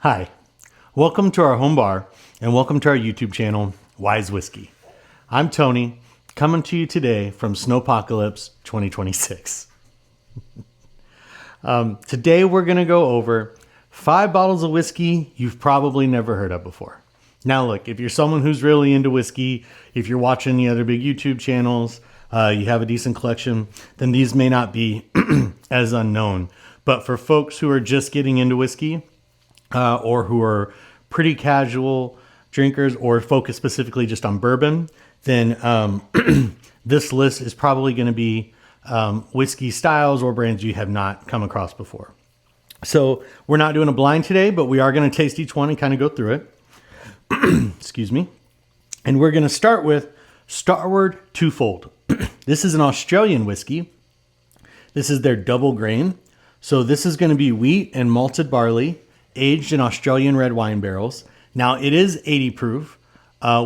Hi, welcome to our home bar and welcome to our YouTube channel, Wise Whiskey. I'm Tony, coming to you today from Snowpocalypse 2026. Today we're going to go over 5 bottles of whiskey you've probably never heard of before. Now look, if you're someone who's really into whiskey, if you're watching the other big YouTube channels, you have a decent collection, then these may not be as unknown. But for folks who are just getting into whiskey, or who are pretty casual drinkers or focus specifically just on bourbon, then this list is probably going to be whiskey styles or brands you have not come across before. So we're not doing a blind today, but we are going to taste each one and kind of go through it. Excuse me. And we're going to start with Starward Two-Fold. This is an Australian whiskey. This is their double grain. So this is going to be wheat and malted barley, aged in Australian red wine barrels. Now it is 80 proof,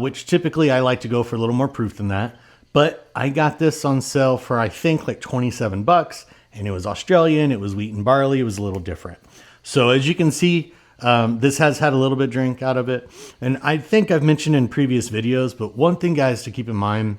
which typically I like to go for a little more proof than that. But I got this on sale for, I think, like 27 bucks, and it was Australian, it was wheat and barley, it was a little different. So as you can see, this has had a little bit of drink out of it. And I think I've mentioned in previous videos, but one thing, guys, to keep in mind,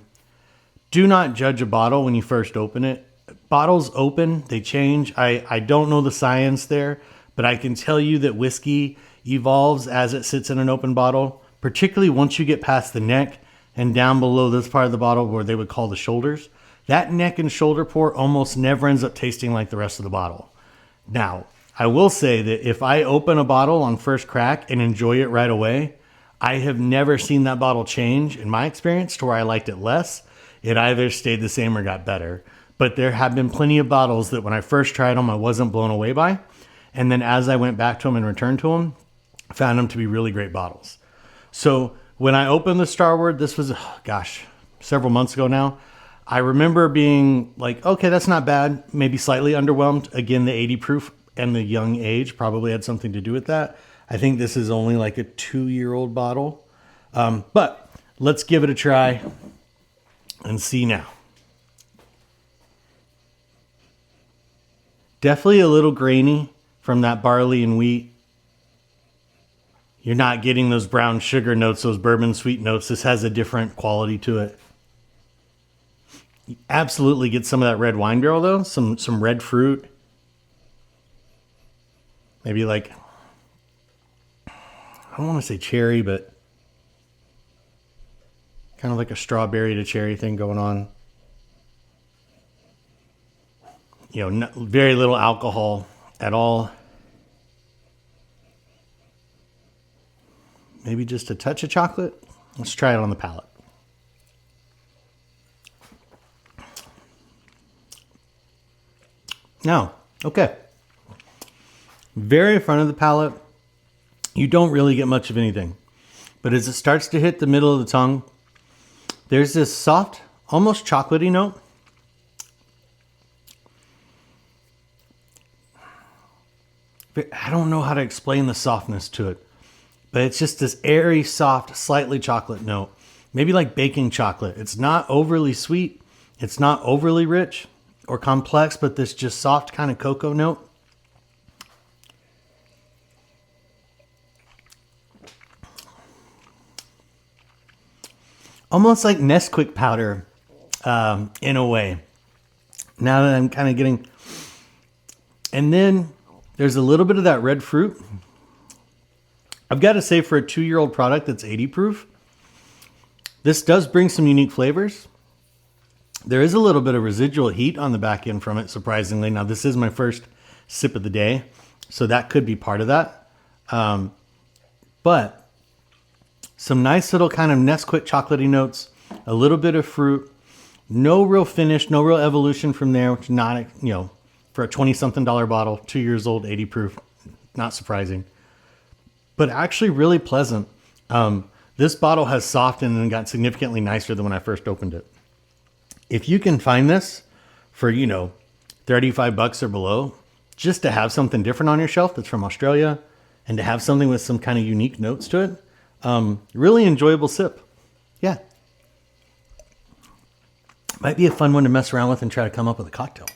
do not judge a bottle when you first open it. Bottles open, they change. I don't know the science there, but I can tell you that whiskey evolves as it sits in an open bottle, particularly once you get past the neck and down below this part of the bottle where they would call the shoulders. That neck and shoulder pour almost never ends up tasting like the rest of the bottle. Now, I will say that if I open a bottle on first crack and enjoy it right away, I have never seen that bottle change in my experience to where I liked it less. It either stayed the same or got better. But there have been plenty of bottles that when I first tried them, I wasn't blown away by. And then as I went back to them and returned to them, I found them to be really great bottles. So when I opened the Starward, this was, several months ago now. I remember being like, okay, that's not bad. Maybe slightly underwhelmed. Again, the 80 proof and the young age probably had something to do with that. I think this is only like a 2-year-old bottle. But let's give it a try and see now. Definitely a little grainy from that barley and wheat. You're not getting those brown sugar notes, those bourbon sweet notes. This has a different quality to it. You absolutely get some of that red wine barrel though, some red fruit. Maybe like, I don't want to say cherry, but kind of like a strawberry to cherry thing going on. You know, very little alcohol at all. Maybe just a touch of chocolate. Let's try it on the palate. Now, okay. Very front of the palate. You don't really get much of anything. But as it starts to hit the middle of the tongue, there's this soft, almost chocolatey note. I don't know how to explain the softness to it, but it's just this airy, soft, slightly chocolate note. Maybe like baking chocolate. It's not overly sweet. It's not overly rich or complex, but this just soft kind of cocoa note. Almost like Nesquik powder in a way. Now that I'm kind of getting... And then there's a little bit of that red fruit. I've got to say, for a 2-year-old product that's 80 proof, this does bring some unique flavors. There is a little bit of residual heat on the back end from it, surprisingly. Now, this is my first sip of the day, so that could be part of that. But some nice little kind of Nesquik chocolatey notes, a little bit of fruit, no real finish, no real evolution from there, which is not, for a $20-something bottle, 2 years old, 80 proof, not surprising. But actually really pleasant. This bottle has softened and got significantly nicer than when I first opened it. If you can find this for, 35 bucks or below, just to have something different on your shelf that's from Australia and to have something with some kind of unique notes to it, really enjoyable sip. Yeah. Might be a fun one to mess around with and try to come up with a cocktail.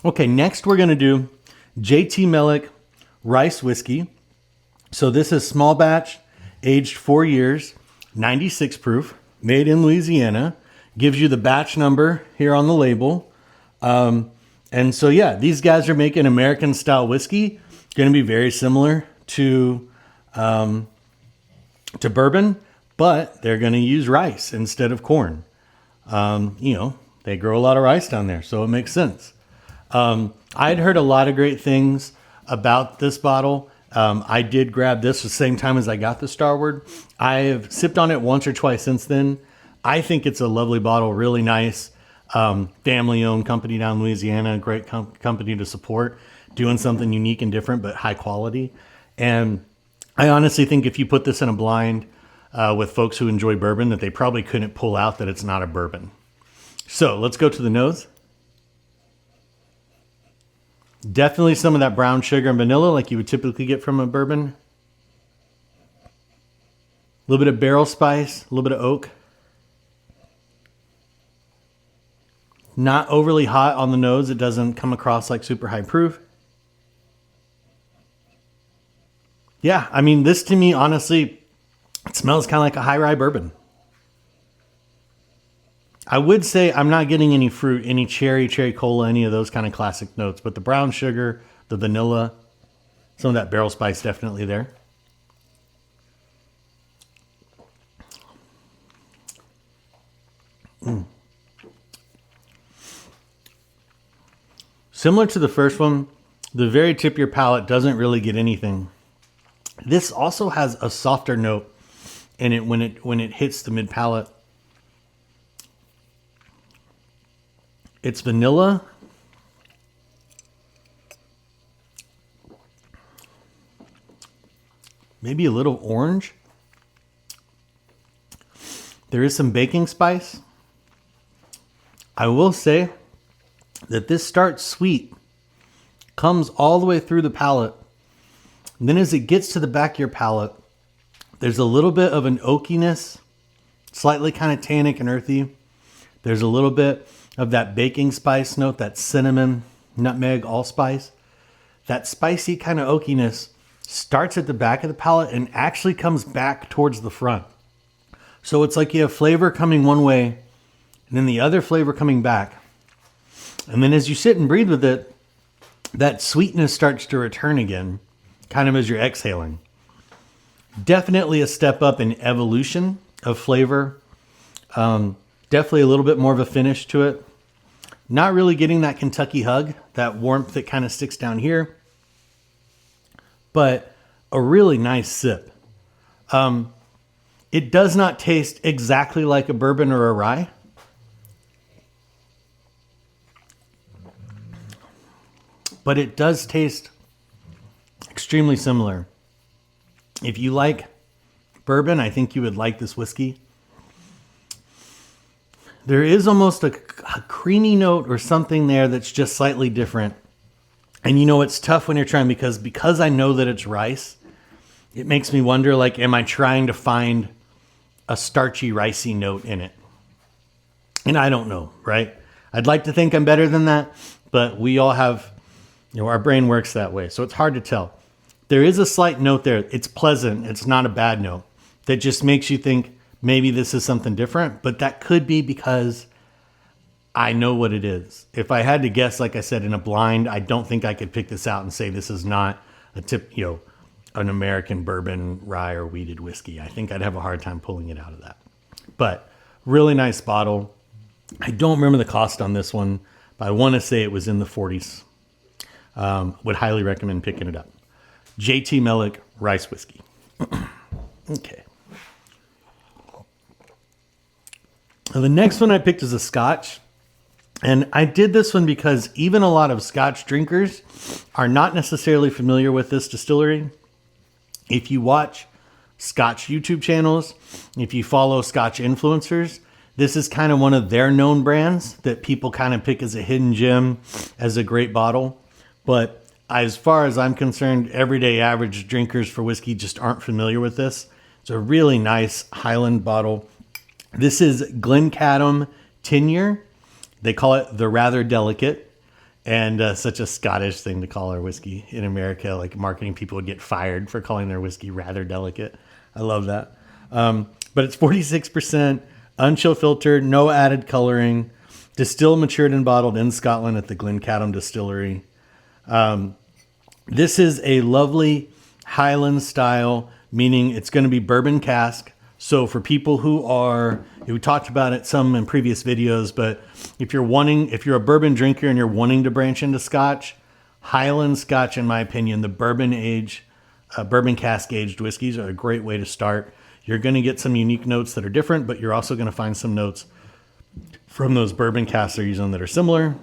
Okay, next we're going to do JT Meleck rice whiskey. So this is small batch, aged 4 years, 96 proof, made in Louisiana. Gives you the batch number here on the label. And so, yeah, these guys are making American style whiskey. Going to be very similar to bourbon, but they're going to use rice instead of corn. They grow a lot of rice down there, so it makes sense. I'd heard a lot of great things about this bottle. I did grab this the same time as I got the Starward. I have sipped on it once or twice since then. I think it's a lovely bottle, really nice. Family-owned company down in Louisiana, great company to support, doing something unique and different, but high quality. And I honestly think if you put this in a blind with folks who enjoy bourbon, that they probably couldn't pull out that it's not a bourbon. So let's go to the nose. Definitely some of that brown sugar and vanilla like you would typically get from a bourbon. A little bit of barrel spice, a little bit of oak. Not overly hot on the nose. It doesn't come across like super high proof. Yeah, I mean, this to me, honestly, it smells kind of like a high rye bourbon. I would say I'm not getting any fruit, any cherry cola, any of those kind of classic notes, but the brown sugar, the vanilla, some of that barrel spice definitely there. Similar to the first one, the very tip of your palate doesn't really get anything. This also has a softer note in it when it hits the mid palate. It's vanilla. Maybe a little orange. There is some baking spice. I will say that this starts sweet, comes all the way through the palate. And then as it gets to the back of your palate, there's a little bit of an oakiness, slightly kind of tannic and earthy. There's a little bit of that baking spice note, that cinnamon, nutmeg, allspice. That spicy kind of oakiness starts at the back of the palate and actually comes back towards the front. So it's like you have flavor coming one way and then the other flavor coming back. And then as you sit and breathe with it, that sweetness starts to return again, kind of as you're exhaling. Definitely a step up in evolution of flavor. Definitely a little bit more of a finish to it. Not really getting that Kentucky hug, that warmth that kind of sticks down here. But a really nice sip. It does not taste exactly like a bourbon or a rye. But it does taste extremely similar. If you like bourbon, I think you would like this whiskey. There is almost a creamy note or something there that's just slightly different. And you know, it's tough when you're trying because I know that it's rice. It makes me wonder, like, am I trying to find a starchy, ricey note in it? And I don't know, right? I'd like to think I'm better than that, but we all have, our brain works that way. So it's hard to tell. There is a slight note there. It's pleasant. It's not a bad note that just makes you think maybe this is something different, but that could be because I know what it is. If I had to guess, like I said, in a blind, I don't think I could pick this out and say this is not an American bourbon, rye, or wheated whiskey. I think I'd have a hard time pulling it out of that. But really nice bottle. I don't remember the cost on this one, but I want to say it was in the 40s. Would highly recommend picking it up. JT Meleck Rice Whiskey. Okay. Now the next one I picked is a Scotch. And I did this one because even a lot of Scotch drinkers are not necessarily familiar with this distillery. If you watch Scotch YouTube channels, if you follow Scotch influencers, this is kind of one of their known brands that people kind of pick as a hidden gem, as a great bottle. But as far as I'm concerned, everyday average drinkers for whiskey just aren't familiar with this. It's a really nice Highland bottle. This is Glencadam 10-year. They call it the Rather Delicate. And such a Scottish thing to call our whiskey in America. Like marketing people would get fired for calling their whiskey rather delicate. I love that. But it's 46%, unchill filtered, no added coloring, distilled, matured, and bottled in Scotland at the Glencadam distillery. This is a lovely Highland style, meaning it's going to be bourbon cask. So for people who are, we talked about it some in previous videos, but if you're a bourbon drinker and you're wanting to branch into Scotch, Highland Scotch, in my opinion, the bourbon cask aged whiskeys are a great way to start. You're going to get some unique notes that are different, but you're also going to find some notes from those bourbon casks they're using that are similar.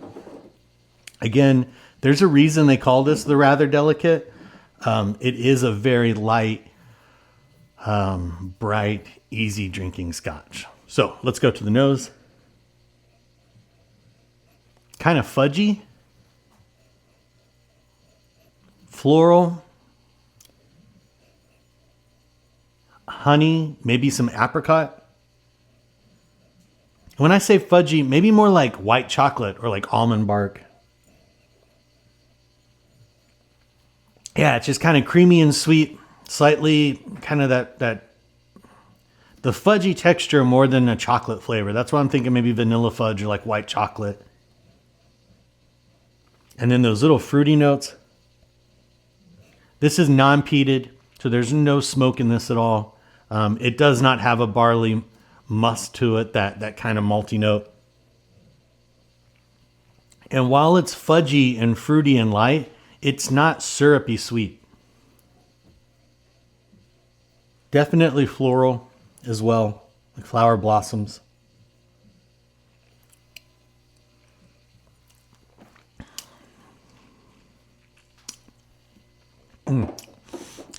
Again, there's a reason they call this the rather delicate. It is a very light, bright, easy drinking Scotch. So let's go to the nose. Kind of fudgy, floral, honey, maybe some apricot. When I say fudgy, maybe more like white chocolate or like almond bark. Yeah, it's just kind of creamy and sweet, slightly kind of that the fudgy texture more than a chocolate flavor. That's why I'm thinking maybe vanilla fudge or like white chocolate. And then those little fruity notes. This is non-peated, so there's no smoke in this at all. It does not have a barley must to it, that kind of malty note. And while it's fudgy and fruity and light, it's not syrupy sweet. Definitely floral as well, like flower blossoms.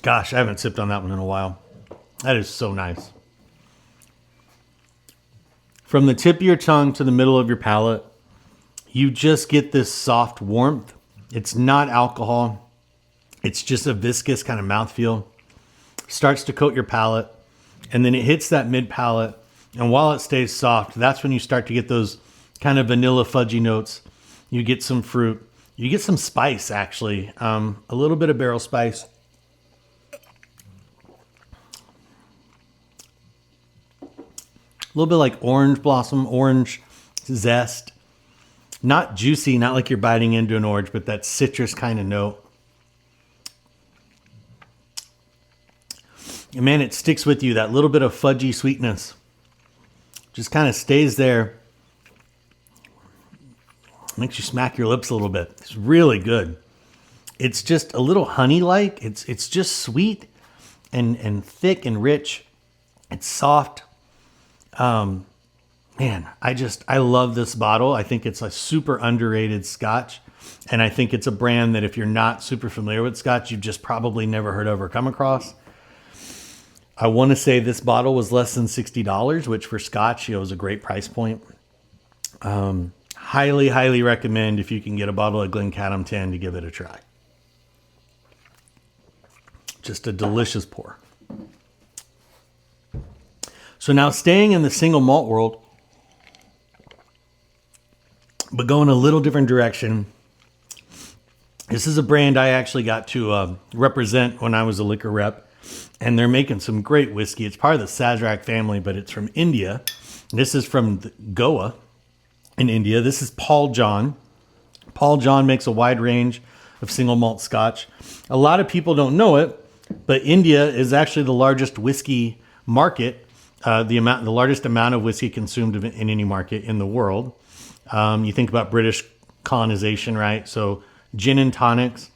Gosh, I haven't sipped on that one in a while. That is so nice. From the tip of your tongue to the middle of your palate, you just get this soft warmth. It's not alcohol. It's just a viscous kind of mouthfeel. Starts to coat your palate, and then it hits that mid palate. And while it stays soft, that's when you start to get those kind of vanilla fudgy notes. You get some fruit. You get some spice, actually. A little bit of barrel spice. A little bit like orange blossom, orange zest. Not juicy, not like you're biting into an orange, but that citrus kind of note. And man, it sticks with you. That little bit of fudgy sweetness just kind of stays there. Makes you smack your lips a little bit. It's really good. It's just a little honey-like. It's just sweet and thick and rich. It's soft. Man, I love this bottle. I think it's a super underrated Scotch. And I think it's a brand that if you're not super familiar with Scotch, you've just probably never heard of or come across. I want to say this bottle was less than $60, which for Scotch, is a great price point. Highly, highly recommend if you can get a bottle of Glencadam 10 to give it a try. Just a delicious pour. So now staying in the single malt world, but going a little different direction. This is a brand I actually got to represent when I was a liquor rep, and they're making some great whiskey. It's part of the Sazerac family, but it's from India. This is from Goa in India. This is Paul John. Paul John makes a wide range of single malt Scotch. A lot of people don't know it, but India is actually the largest whiskey market, the largest amount of whiskey consumed in any market in the world. You think about British colonization, right? So gin and tonics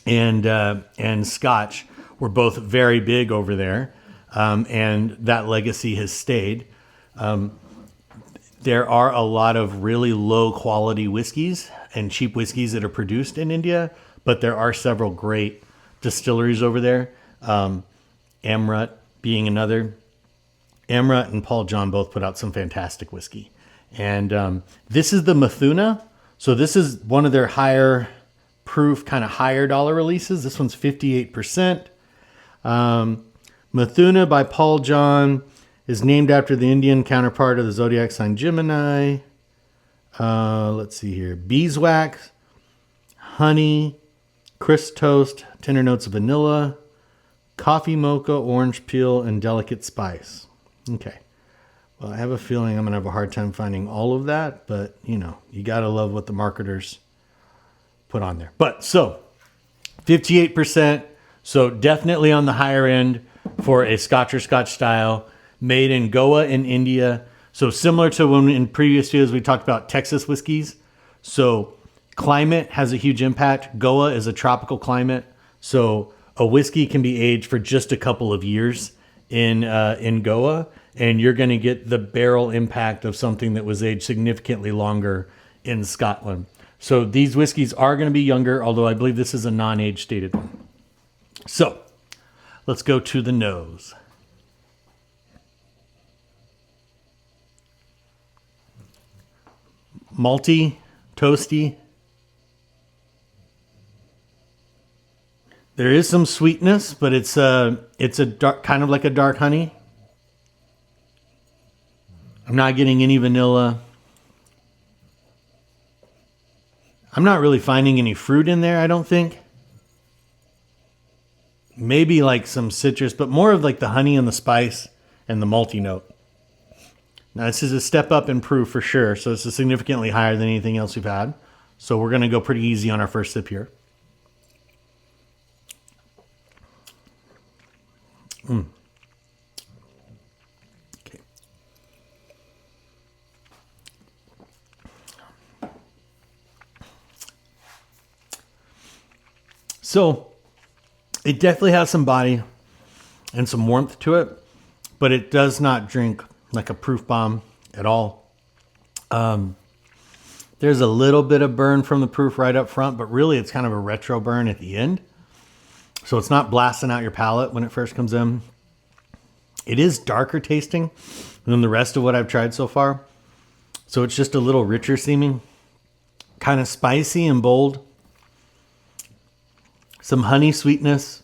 and Scotch were both very big over there, and that legacy has stayed. There are a lot of really low quality whiskeys and cheap whiskeys that are produced in India, but there are several great distilleries over there. Amrut being another. Amrut and Paul John both put out some fantastic whiskey. And this is the Mithuna. So this is one of their higher proof, kind of higher dollar releases. This one's 58%. Mithuna by Paul John is named after the Indian counterpart of the zodiac sign Gemini. Let's see here. Beeswax honey, crisp toast, tender notes of vanilla, coffee mocha, orange peel, and delicate spice. Okay. Well, I have a feeling I'm going to have a hard time finding all of that, but you know, you got to love what the marketers put on there. But so 58%. So definitely on the higher end for a Scotch or Scotch style, made in Goa in India. So similar to when in previous videos we talked about Texas whiskeys. So climate has a huge impact. Goa is a tropical climate. So a whiskey can be aged for just a couple of years in Goa, and you're going to get the barrel impact of something that was aged significantly longer in Scotland. So these whiskeys are going to be younger, although I believe this is a non-age stated one. So let's go to the nose. Malty, toasty. There is some sweetness, but it's a dark, kind of like a dark honey. I'm not getting any vanilla. I'm not really finding any fruit in there, I don't think. Maybe like some citrus, but more of like the honey and the spice and the malty note. Now this is a step up in proof for sure, so this is significantly higher than anything else we've had. So we're going to go pretty easy on our first sip here. Okay. So it definitely has some body and some warmth to it, but it does not drink like a proof bomb at all. There's a little bit of burn from the proof right up front, but really it's kind of a retro burn at the end. So it's not blasting out your palate when it first comes in. It is darker tasting than the rest of what I've tried so far. So it's just a little richer seeming, kind of spicy and bold. Some honey sweetness.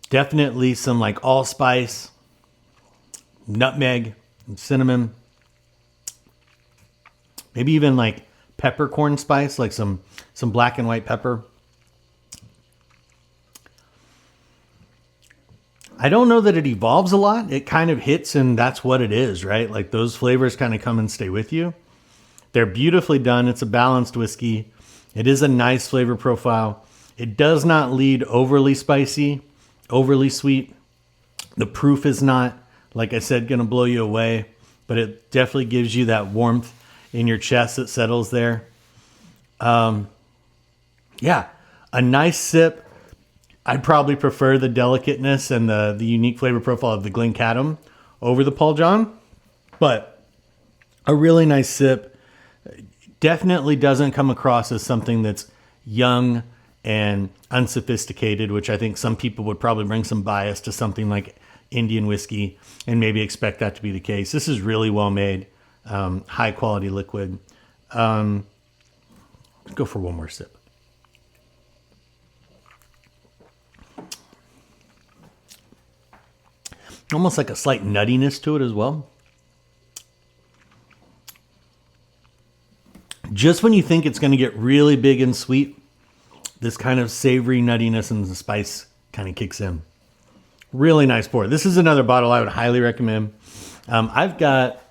Definitely some like allspice, nutmeg, and cinnamon. Maybe even like peppercorn spice, like some black and white pepper. I don't know that it evolves a lot. It kind of hits and that's what it is, right? Like those flavors kind of come and stay with you. They're beautifully done. It's a balanced whiskey. It is a nice flavor profile. It does not lead overly spicy, overly sweet. The proof is not, like I said, going to blow you away, but it definitely gives you that warmth in your chest that settles there. Yeah, a nice sip. I'd probably prefer the delicateness and the unique flavor profile of the Glencadam over the Paul John, but a really nice sip. Definitely doesn't come across as something that's young and unsophisticated, which I think some people would probably bring some bias to something like Indian whiskey and maybe expect that to be the case. This is really well made, high quality liquid. Let's go for one more sip. Almost like a slight nuttiness to it as well. Just when you think it's going to get really big and sweet, this kind of savory nuttiness and the spice kind of kicks in. Really nice pour. This is another bottle I would highly recommend. I've got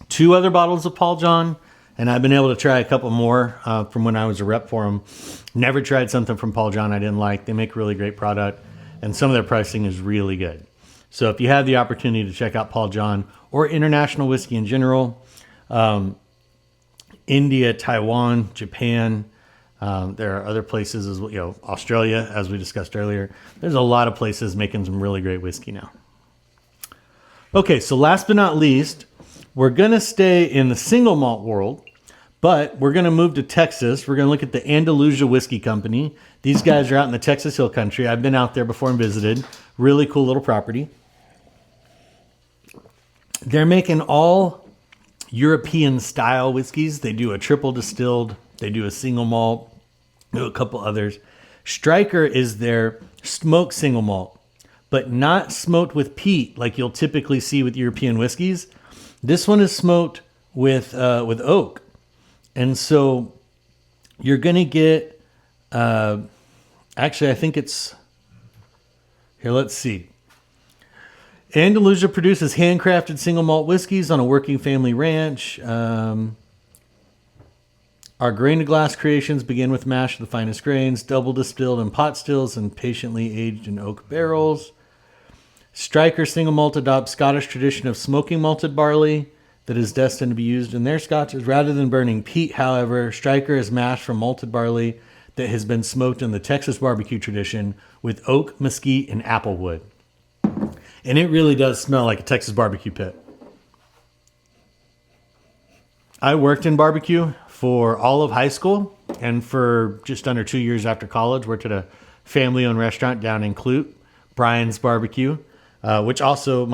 2 other bottles of Paul John, and I've been able to try a couple more from when I was a rep for them. Never tried something from Paul John I didn't like. They make really great product, and some of their pricing is really good. So if you have the opportunity to check out Paul John or international whiskey in general, India, Taiwan, Japan, there are other places as well, Australia, as we discussed earlier. There's a lot of places making some really great whiskey now. Okay, so last but not least, we're going to stay in the single malt world, but we're going to move to Texas. We're going to look at the Andalusia Whiskey Company. These guys are out in the Texas Hill Country. I've been out there before and visited. Really cool little property. They're making all European style whiskeys. They do a triple distilled. They do a single malt. They do a couple others. Stryker is their smoked single malt, but not smoked with peat like you'll typically see with European whiskeys. This one is smoked with oak. And so you're going to get, actually, I think it's, here, let's see. Andalusia produces handcrafted single malt whiskeys on a working family ranch. Our grain to glass creations begin with mash of the finest grains, double distilled in pot stills and patiently aged in oak barrels. Stryker single malt adopts Scottish tradition of smoking malted barley that is destined to be used in their scotches. Rather than burning peat, however, Stryker is mashed from malted barley that has been smoked in the Texas barbecue tradition with oak, mesquite, and applewood. And it really does smell like a Texas barbecue pit. I worked in barbecue for all of high school and for just under 2 years after college. Worked at a family-owned restaurant down in Clute, Brian's Barbecue, which also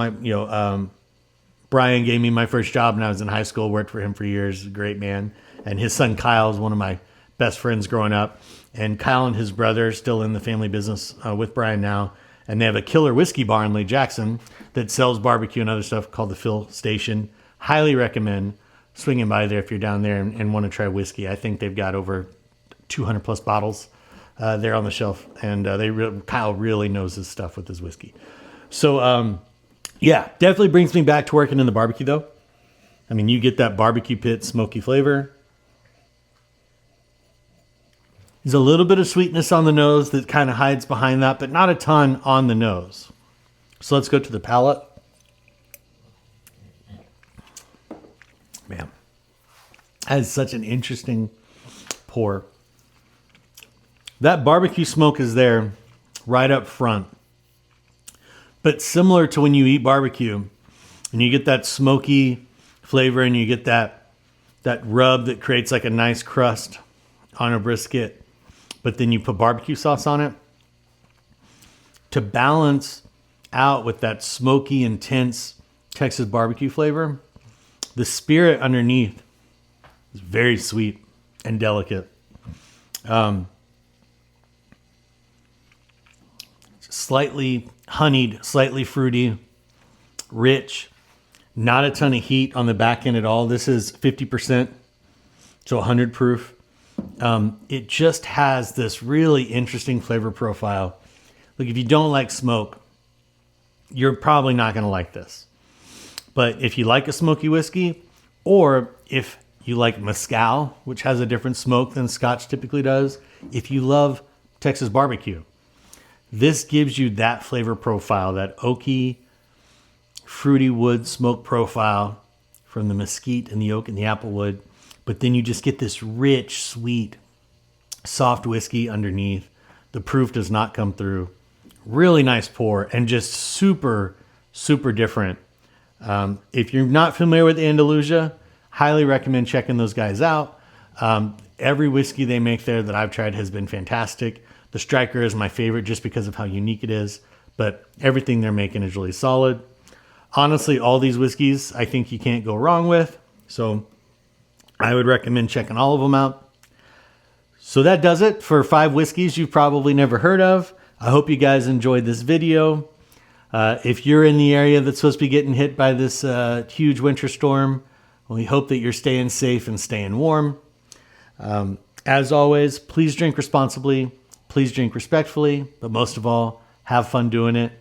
Brian gave me my first job when I was in high school. Worked for him for years. A great man. And his son Kyle is one of my best friends growing up. And Kyle and his brother are still in the family business with Brian now. And they have a killer whiskey bar in Lee Jackson that sells barbecue and other stuff called the Phil Station. Highly recommend swinging by there if you're down there and want to try whiskey. I think they've got over 200 plus bottles there on the shelf. And Kyle really knows his stuff with his whiskey. So, yeah, definitely brings me back to working in the barbecue, though. I mean, you get that barbecue pit smoky flavor. There's a little bit of sweetness on the nose that kind of hides behind that, but not a ton on the nose. So let's go to the palate. Man, that is such an interesting pour. That barbecue smoke is there right up front. But similar to when you eat barbecue and you get that smoky flavor and you get that rub that creates like a nice crust on a brisket, but then you put barbecue sauce on it to balance out with that smoky, intense Texas barbecue flavor. The spirit underneath is very sweet and delicate. Slightly honeyed, slightly fruity, rich, not a ton of heat on the back end at all. This is 50%, so 100 proof. It just has this really interesting flavor profile. Look, if you don't like smoke, you're probably not going to like this. But if you like a smoky whiskey, or if you like mezcal, which has a different smoke than Scotch typically does, if you love Texas barbecue, this gives you that flavor profile, that oaky, fruity wood smoke profile from the mesquite and the oak and the applewood. But then you just get this rich, sweet, soft whiskey underneath. The proof does not come through. Really nice pour and just super, super different. If you're not familiar with Andalusia, highly recommend checking those guys out. Every whiskey they make there that I've tried has been fantastic. The Stryker is my favorite just because of how unique it is, but everything they're making is really solid. Honestly, all these whiskeys I think you can't go wrong with. So I would recommend checking all of them out. So that does it for 5 whiskeys you've probably never heard of. I hope you guys enjoyed this video. If you're in the area that's supposed to be getting hit by this huge winter storm, we hope that you're staying safe and staying warm. As always, please drink responsibly. Please drink respectfully, but most of all, have fun doing it.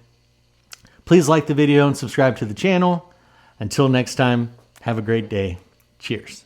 Please like the video and subscribe to the channel. Until next time, have a great day. Cheers.